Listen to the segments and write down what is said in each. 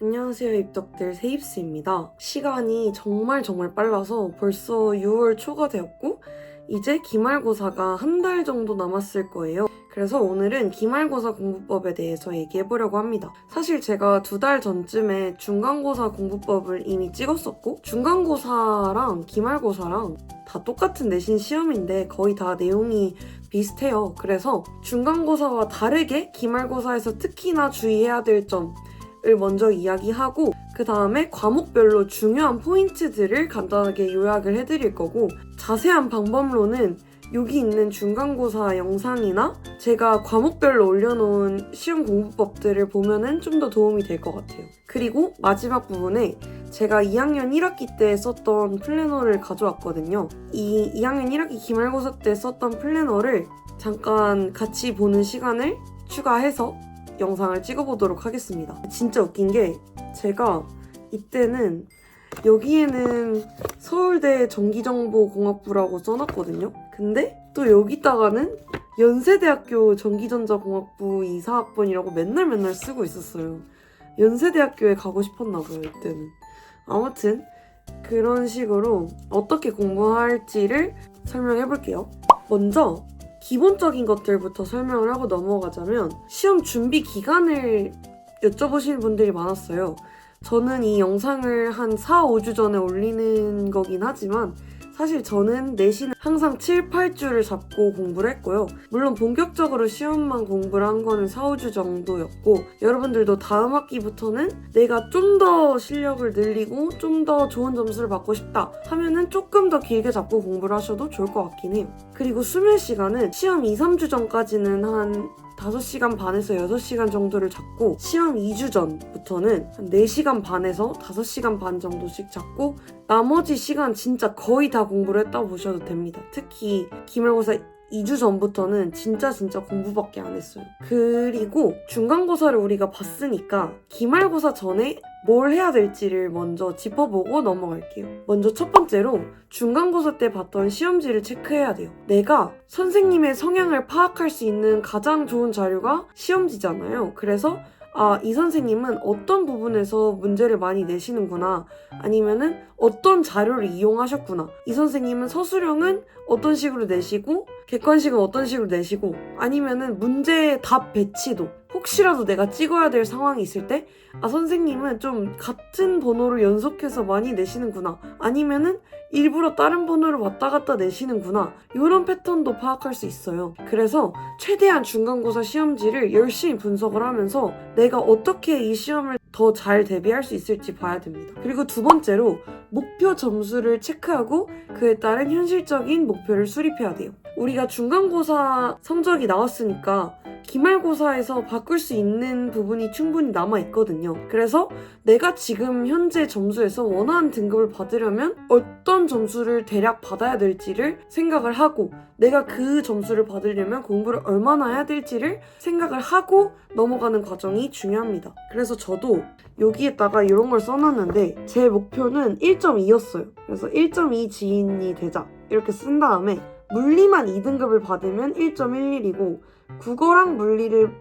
안녕하세요, 입덕들 세입스입니다. 시간이 정말 빨라서 벌써 6월 초가 되었고 이제 기말고사가 한 달 정도 남았을 거예요. 그래서 오늘은 기말고사 공부법에 대해서 얘기해보려고 합니다. 사실 제가 2달 전쯤에 중간고사 공부법을 이미 찍었었고 중간고사랑 기말고사랑 다 똑같은 내신 시험인데 거의 다 내용이 비슷해요. 그래서 중간고사와 다르게 기말고사에서 특히나 주의해야 될 점을 먼저 이야기하고 그 다음에 과목별로 중요한 포인트들을 간단하게 요약을 해드릴 거고 자세한 방법론은 여기 있는 중간고사 영상이나 제가 과목별로 올려놓은 시험 공부법들을 보면은 좀 더 도움이 될 것 같아요. 그리고 마지막 부분에 제가 2학년 1학기 때 썼던 플래너를 가져왔거든요. 이 2학년 1학기 기말고사 때 썼던 플래너를 잠깐 같이 보는 시간을 추가해서 영상을 찍어보도록 하겠습니다. 진짜 웃긴 게 제가 이때는 여기에는 서울대 전기정보공학부라고 써놨거든요. 근데 또 여기다가는 연세대학교 전기전자공학부 2사학번이라고 맨날 쓰고 있었어요. 연세대학교에 가고 싶었나봐요, 이때는. 아무튼 그런 식으로 어떻게 공부할지를 설명해볼게요. 먼저 기본적인 것들부터 설명을 하고 넘어가자면 시험 준비 기간을 여쭤보시는 분들이 많았어요. 저는 이 영상을 한 4, 5주 전에 올리는 거긴 하지만 사실 저는 내신을 항상 7, 8주를 잡고 공부를 했고요. 물론 본격적으로 시험만 공부를 한 거는 4, 5주 정도였고 여러분들도 다음 학기부터는 내가 좀 더 실력을 늘리고 좀 더 좋은 점수를 받고 싶다 하면은 조금 더 길게 잡고 공부를 하셔도 좋을 것 같긴 해요. 그리고 수면 시간은 시험 2, 3주 전까지는 한 5시간 반에서 6시간 정도를 잡고 시험 2주 전부터는 한 4시간 반에서 5시간 반 정도씩 잡고 나머지 시간 진짜 거의 다 공부를 했다고 보셔도 됩니다. 특히 기말고사 2주 전부터는 진짜 공부밖에 안 했어요. 그리고 중간고사를 우리가 봤으니까 기말고사 전에 뭘 해야 될지를 먼저 짚어보고 넘어갈게요. 먼저 첫 번째로 중간고사 때 봤던 시험지를 체크해야 돼요. 내가 선생님의 성향을 파악할 수 있는 가장 좋은 자료가 시험지잖아요. 그래서 이 선생님은 어떤 부분에서 문제를 많이 내시는구나. 아니면은 어떤 자료를 이용하셨구나. 이 선생님은 서술형은 어떤 식으로 내시고 객관식은 어떤 식으로 내시고 아니면은 문제의 답 배치도 혹시라도 내가 찍어야 될 상황이 있을 때 선생님은 좀 같은 번호를 연속해서 많이 내시는구나. 아니면은 일부러 다른 번호를 왔다 갔다 내시는구나. 이런 패턴도 파악할 수 있어요. 그래서 최대한 중간고사 시험지를 열심히 분석을 하면서 내가 어떻게 이 시험을 더 잘 대비할 수 있을지 봐야 됩니다. 그리고 두 번째로 목표 점수를 체크하고 그에 따른 현실적인 목표를 수립해야 돼요. 우리가 중간고사 성적이 나왔으니까 기말고사에서 바꿀 수 있는 부분이 충분히 남아있거든요. 그래서 내가 지금 현재 점수에서 원하는 등급을 받으려면 어떤 점수를 대략 받아야 될지를 생각을 하고 내가 그 점수를 받으려면 공부를 얼마나 해야 될지를 생각을 하고 넘어가는 과정이 중요합니다. 그래서 저도 여기에다가 이런 걸 써놨는데 제 목표는 1.2였어요. 그래서 1.2 지인이 되자 이렇게 쓴 다음에 물리만 2등급을 받으면 1.11이고 국어랑 물리를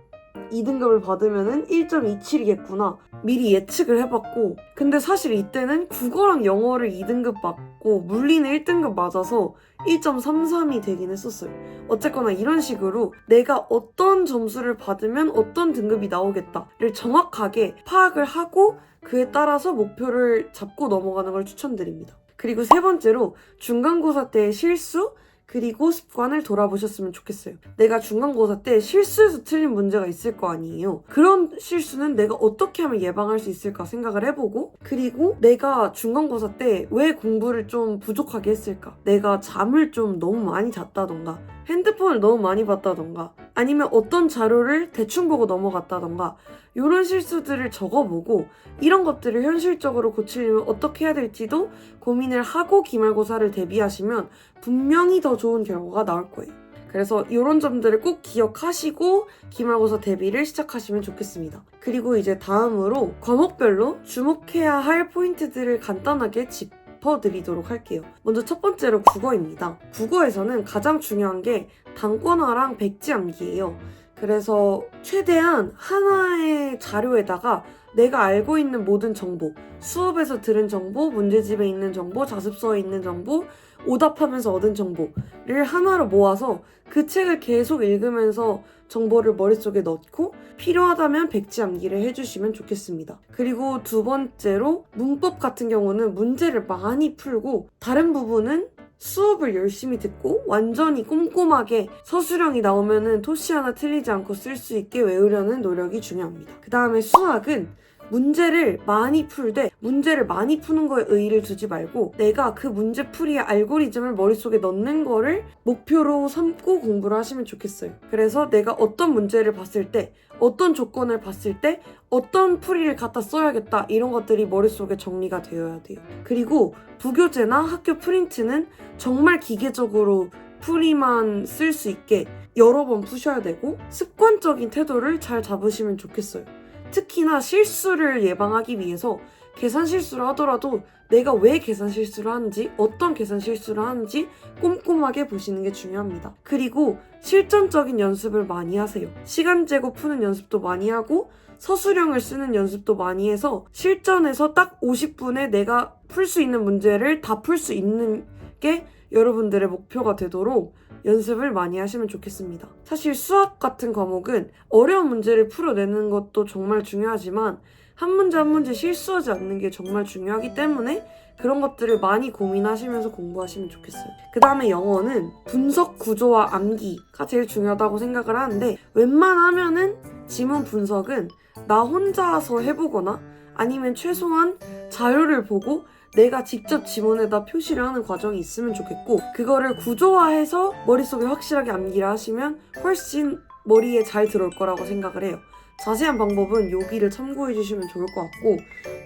2등급을 받으면 1.27이겠구나 미리 예측을 해봤고 근데 사실 이때는 국어랑 영어를 2등급 받고 물리는 1등급 맞아서 1.33이 되긴 했었어요. 어쨌거나 이런 식으로 내가 어떤 점수를 받으면 어떤 등급이 나오겠다를 정확하게 파악을 하고 그에 따라서 목표를 잡고 넘어가는 걸 추천드립니다. 그리고 세 번째로 중간고사 때의 실수 그리고 습관을 돌아보셨으면 좋겠어요. 내가 중간고사 때 실수해서 틀린 문제가 있을 거 아니에요. 그런 실수는 내가 어떻게 하면 예방할 수 있을까 생각을 해보고 그리고 내가 중간고사 때 왜 공부를 좀 부족하게 했을까? 내가 잠을 좀 너무 많이 잤다던가 핸드폰을 너무 많이 봤다던가 아니면 어떤 자료를 대충 보고 넘어갔다던가 이런 실수들을 적어보고 이런 것들을 현실적으로 고치려면 어떻게 해야 될지도 고민을 하고 기말고사를 대비하시면 분명히 더 좋은 결과가 나올 거예요. 그래서 이런 점들을 꼭 기억하시고 기말고사 대비를 시작하시면 좋겠습니다. 그리고 이제 다음으로 과목별로 주목해야 할 포인트들을 간단하게 짚어드리도록 할게요. 먼저 첫 번째로 국어입니다. 국어에서는 가장 중요한 게 단권화랑 백지 암기예요. 그래서 최대한 하나의 자료에다가 내가 알고 있는 모든 정보, 수업에서 들은 정보, 문제집에 있는 정보, 자습서에 있는 정보, 오답하면서 얻은 정보를 하나로 모아서 그 책을 계속 읽으면서 정보를 머릿속에 넣고 필요하다면 백지 암기를 해주시면 좋겠습니다. 그리고 두 번째로 문법 같은 경우는 문제를 많이 풀고 다른 부분은 수업을 열심히 듣고 완전히 꼼꼼하게 서술형이 나오면은 토시 하나 틀리지 않고 쓸 수 있게 외우려는 노력이 중요합니다. 그 다음에 수학은 문제를 많이 풀되 문제를 많이 푸는 거에 의의를 두지 말고 내가 그 문제 풀이의 알고리즘을 머릿속에 넣는 거를 목표로 삼고 공부를 하시면 좋겠어요. 그래서 내가 어떤 문제를 봤을 때 어떤 조건을 봤을 때 어떤 풀이를 갖다 써야겠다 이런 것들이 머릿속에 정리가 되어야 돼요. 그리고 부교재나 학교 프린트는 정말 기계적으로 풀이만 쓸 수 있게 여러 번 푸셔야 되고 습관적인 태도를 잘 잡으시면 좋겠어요. 특히나 실수를 예방하기 위해서 계산 실수를 하더라도 내가 왜 계산 실수를 하는지, 어떤 계산 실수를 하는지 꼼꼼하게 보시는 게 중요합니다. 그리고 실전적인 연습을 많이 하세요. 시간 재고 푸는 연습도 많이 하고 서술형을 쓰는 연습도 많이 해서 실전에서 딱 50분에 내가 풀 수 있는 문제를 다 풀 수 있는 게 여러분들의 목표가 되도록 연습을 많이 하시면 좋겠습니다. 사실 수학 같은 과목은 어려운 문제를 풀어내는 것도 정말 중요하지만 한 문제 한 문제 실수하지 않는 게 정말 중요하기 때문에 그런 것들을 많이 고민하시면서 공부하시면 좋겠어요. 그 다음에 영어는 분석 구조와 암기가 제일 중요하다고 생각을 하는데 웬만하면은 지문 분석은 나 혼자서 해보거나 아니면 최소한 자료를 보고 내가 직접 지문에다 표시를 하는 과정이 있으면 좋겠고 그거를 구조화해서 머릿속에 확실하게 암기를 하시면 훨씬 머리에 잘 들어올 거라고 생각을 해요. 자세한 방법은 여기를 참고해 주시면 좋을 것 같고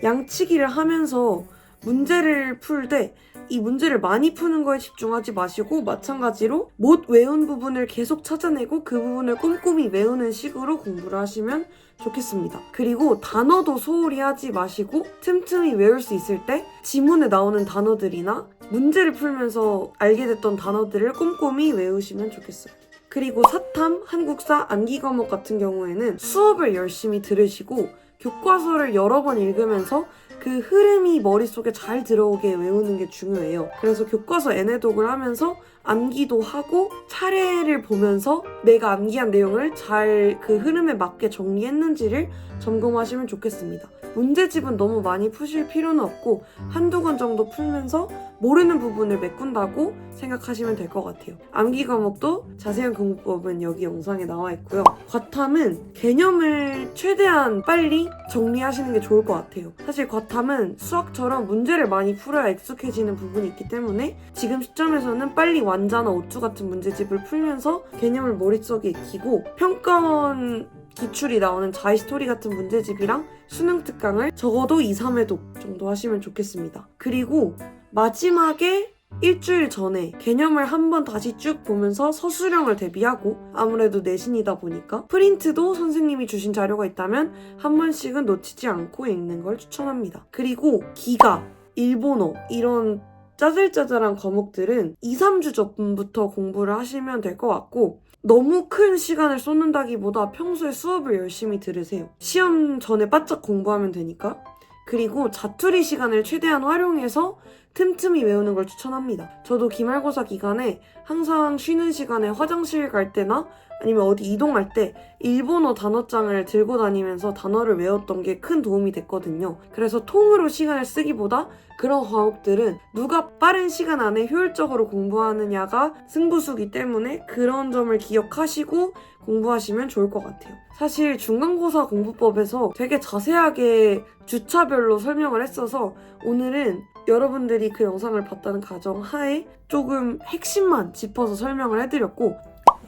양치기를 하면서 문제를 풀 때 이 문제를 많이 푸는 거에 집중하지 마시고 마찬가지로 못 외운 부분을 계속 찾아내고 그 부분을 꼼꼼히 외우는 식으로 공부를 하시면 좋겠습니다. 그리고 단어도 소홀히 하지 마시고 틈틈이 외울 수 있을 때 지문에 나오는 단어들이나 문제를 풀면서 알게 됐던 단어들을 꼼꼼히 외우시면 좋겠어요. 그리고 사탐, 한국사, 암기 과목 같은 경우에는 수업을 열심히 들으시고 교과서를 여러 번 읽으면서 그 흐름이 머릿속에 잘 들어오게 외우는 게 중요해요. 그래서 교과서 애내독을 하면서 암기도 하고 차례를 보면서 내가 암기한 내용을 잘 그 흐름에 맞게 정리했는지를 점검하시면 좋겠습니다. 문제집은 너무 많이 푸실 필요는 없고 한두 권 정도 풀면서 모르는 부분을 메꾼다고 생각하시면 될 것 같아요. 암기 과목도 자세한 공부법은 여기 영상에 나와 있고요. 과탐은 개념을 최대한 빨리 정리하시는 게 좋을 것 같아요. 사실 과탐은 수학처럼 문제를 많이 풀어야 익숙해지는 부분이 있기 때문에 지금 시점에서는 빨리 완자나 오투 같은 문제집을 풀면서 개념을 머릿속에 익히고 평가원 기출이 나오는 자이스토리 같은 문제집이랑 수능 특강을 적어도 2, 3회독 정도 하시면 좋겠습니다. 그리고 마지막에 일주일 전에 개념을 한번 다시 쭉 보면서 서술형을 대비하고 아무래도 내신이다 보니까 프린트도 선생님이 주신 자료가 있다면 한 번씩은 놓치지 않고 읽는 걸 추천합니다. 그리고 기가, 일본어 이런 짜잘짜잘한 과목들은 2, 3주 전부터 공부를 하시면 될 것 같고 너무 큰 시간을 쏟는다기보다 평소에 수업을 열심히 들으세요. 시험 전에 바짝 공부하면 되니까. 그리고 자투리 시간을 최대한 활용해서 틈틈이 외우는 걸 추천합니다. 저도 기말고사 기간에 항상 쉬는 시간에 화장실 갈 때나 아니면 어디 이동할 때 일본어 단어장을 들고 다니면서 단어를 외웠던 게 큰 도움이 됐거든요. 그래서 통으로 시간을 쓰기보다 그런 과목들은 누가 빠른 시간 안에 효율적으로 공부하느냐가 승부수기 때문에 그런 점을 기억하시고 공부하시면 좋을 것 같아요. 사실 중간고사 공부법에서 되게 자세하게 주차별로 설명을 했어서 오늘은 여러분들이 그 영상을 봤다는 가정 하에 조금 핵심만 짚어서 설명을 해드렸고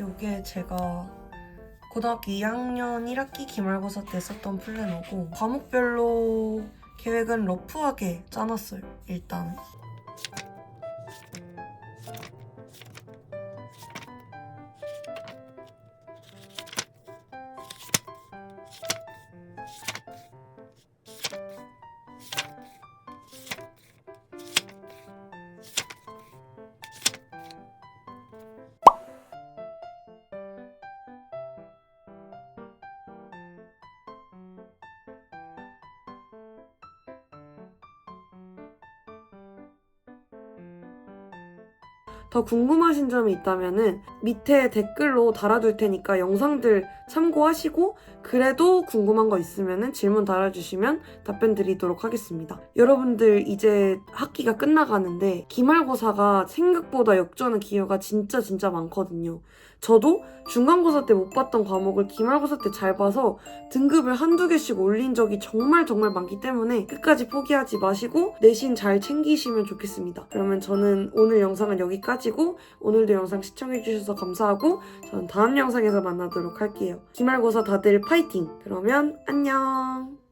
이게 제가 고등학교 2학년 1학기 기말고사 때 썼던 플래너고 과목별로 계획은 러프하게 짜놨어요. 일단 더 궁금하신 점이 있다면은 밑에 댓글로 달아둘 테니까 영상들 참고하시고 그래도 궁금한 거 있으면은 질문 달아주시면 답변 드리도록 하겠습니다. 여러분들 이제 학기가 끝나가는데 기말고사가 생각보다 역전의 기회가 진짜 많거든요. 저도 중간고사 때 못 봤던 과목을 기말고사 때 잘 봐서 등급을 한두 개씩 올린 적이 정말 많기 때문에 끝까지 포기하지 마시고 내신 잘 챙기시면 좋겠습니다. 그러면 저는 오늘 영상은 여기까지고 오늘도 영상 시청해주셔서 감사하고 저는 다음 영상에서 만나도록 할게요. 기말고사 다들 파이팅! 그러면 안녕!